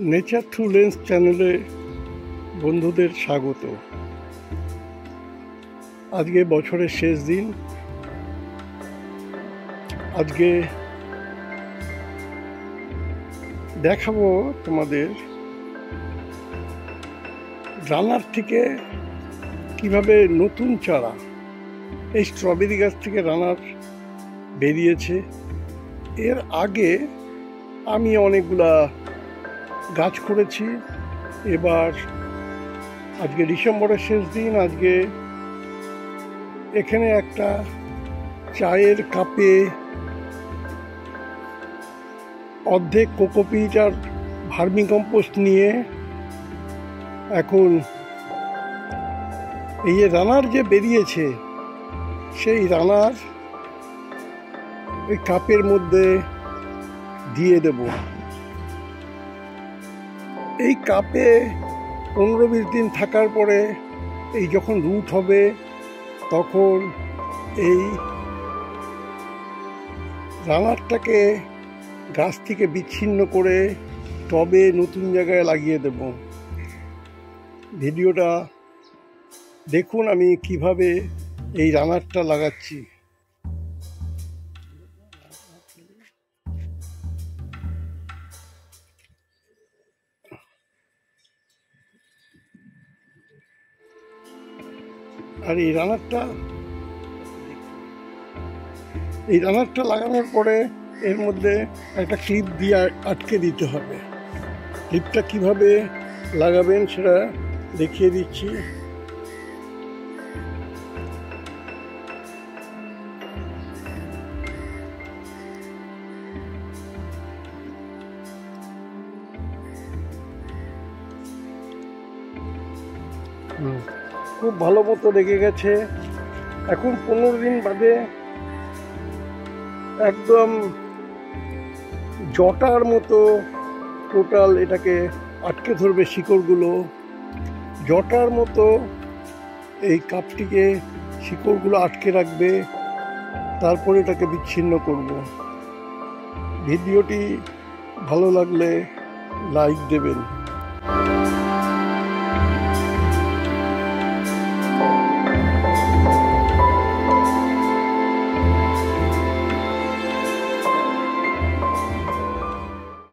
Nature through lens চ্যানেলে বন্ধুদের স্বাগত। আজকে বছরের শেষ দিন। আজকে দেখাবো তোমাদের রানার থেকে কিভাবে নতুন চারা, এই স্ট্রবেরি গাছ থেকে রানার বেরিয়েছে। এর আগে আমি অনেকগুলা গাছ করেছি। এবার আজকে ডিসেম্বরের শেষ দিন। আজকে এখানে একটা চায়ের কাপে অর্ধেক কোকোপিট আর ভার্মিকম্পোস্ট নিয়ে এখন এই যে রানার যে বেরিয়েছে সেই রানার ওই কাপের মধ্যে দিয়ে দেব। এই কাপে 15-20 দিন থাকার পরে এই যখন রুট হবে তখন এই রানারটাকে গাছ থেকে বিচ্ছিন্ন করে টবে নতুন জায়গায় লাগিয়ে দেব। ভিডিওটা দেখুন আমি কিভাবে এই রানারটা লাগাচ্ছি। আর এই রানারটা লাগানোর পরে এর মধ্যে একটা ক্লিপ দিয়ে আটকে দিতে হবে। ক্লিপটা কিভাবে লাগাবেন সেটা দেখিয়ে দিচ্ছি। খুব ভালো মতো লেগে গেছে। এখন 15 দিন বাদে একদম জটার মতো টোটাল এটাকে আটকে ধরবে। শিকড়গুলো জটার মতো এই কাপটিকে শিকড়গুলো আটকে রাখবে। তারপরে এটাকে বিচ্ছিন্ন করব। ভিডিওটি ভালো লাগলে লাইক দেবেন।